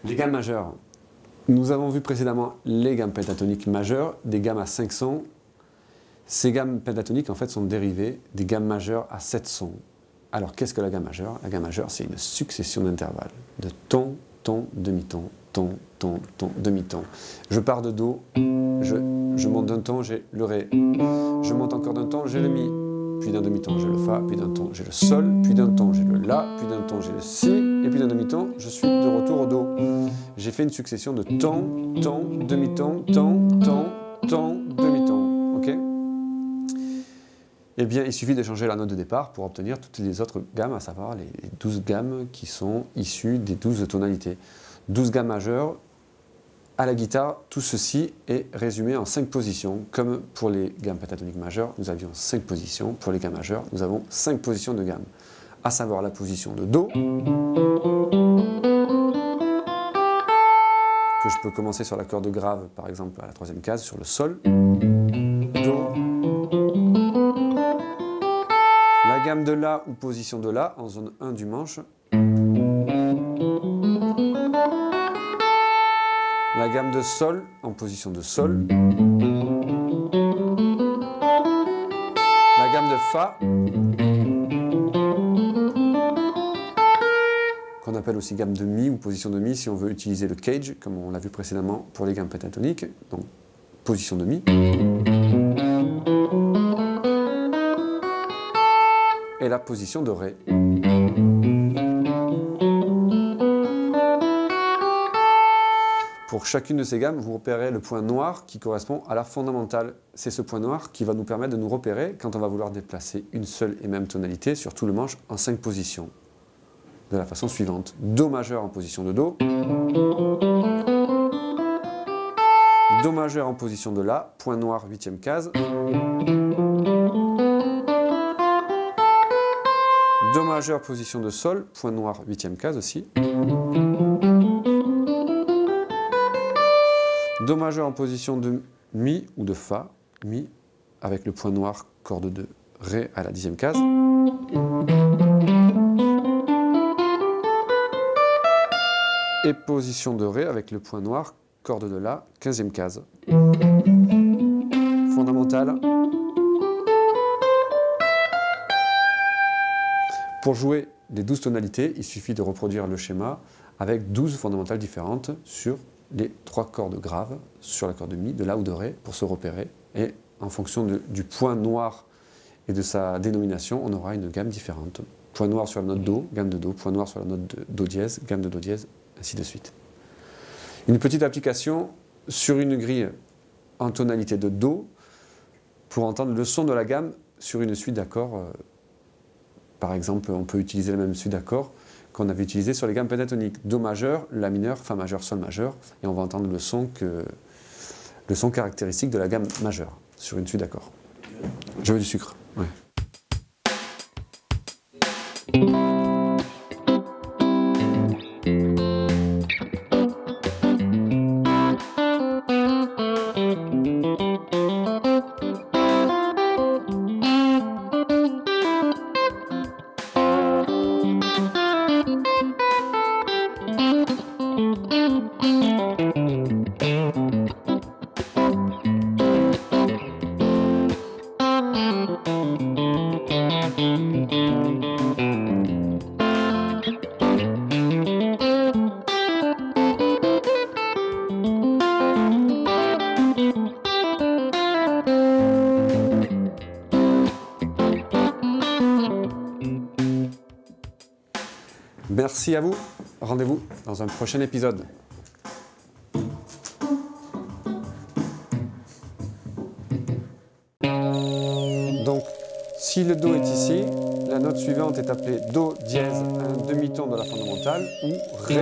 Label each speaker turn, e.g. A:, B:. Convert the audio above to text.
A: Les gammes majeures. Nous avons vu précédemment les gammes pentatoniques majeures, des gammes à 5 sons. Ces gammes pentatoniques en fait sont dérivées des gammes majeures à 7 sons. Alors qu'est-ce que la gamme majeure? La gamme majeure, c'est une succession d'intervalles, de ton, ton, demi-ton, ton, ton, ton, demi-ton. Je pars de Do, je monte d'un ton, j'ai le Ré. Je monte encore d'un ton, j'ai le Mi. Puis d'un demi-ton, j'ai le Fa, puis d'un ton, j'ai le Sol, puis d'un ton, j'ai le La, puis d'un ton, j'ai le Si, et puis d'un demi-ton, je suis de retour au Do. J'ai fait une succession de ton, ton, demi-ton, ton, ton, ton, demi-ton. Ok? Eh bien, il suffit de changer la note de départ pour obtenir toutes les autres gammes, à savoir les 12 gammes qui sont issues des 12 tonalités. 12 gammes majeures. À la guitare, tout ceci est résumé en 5 positions. Comme pour les gammes pentatoniques majeures, nous avions 5 positions. Pour les gammes majeures, nous avons 5 positions de gamme. À savoir la position de Do, que je peux commencer sur la corde grave, par exemple à la 3e case, sur le Sol. Do. La gamme de La ou position de La en zone 1 du manche. La gamme de Sol en position de Sol. La gamme de Fa, qu'on appelle aussi gamme de Mi ou position de Mi si on veut utiliser le cage, comme on l'a vu précédemment pour les gammes pentatoniques. Donc, position de Mi. Et la position de Ré. Pour chacune de ces gammes, vous repérez le point noir qui correspond à la fondamentale. C'est ce point noir qui va nous permettre de nous repérer quand on va vouloir déplacer une seule et même tonalité sur tout le manche en 5 positions. De la façon suivante. Do majeur en position de Do. Do majeur en position de La, point noir 8e case. Do majeur position de Sol, point noir 8e case aussi. Do majeur en position de Mi ou de Fa, Mi avec le point noir, corde de Ré à la 10e case. Et position de Ré avec le point noir, corde de La, 15e case. Fondamentale. Pour jouer les 12 tonalités, il suffit de reproduire le schéma avec 12 fondamentales différentes sur les 3 cordes graves, sur la corde de Mi, de La ou de Ré, pour se repérer. Et en fonction du point noir et de sa dénomination, on aura une gamme différente. Point noir sur la note Do, gamme de Do, point noir sur la note de Do dièse, gamme de Do dièse, ainsi de suite. Une petite application sur une grille en tonalité de Do pour entendre le son de la gamme sur une suite d'accords. Par exemple, on peut utiliser la même suite d'accords qu'on avait utilisé sur les gammes pentatoniques. Do majeur, La mineur, Fa majeur, Sol majeur, et on va entendre le son caractéristique de la gamme majeure sur une suite d'accords. Je veux du sucre. Ouais. Merci à vous. Rendez-vous dans un prochain épisode. Donc, si le Do est ici, la note suivante est appelée Do dièse, un demi-ton de la fondamentale, ou Ré.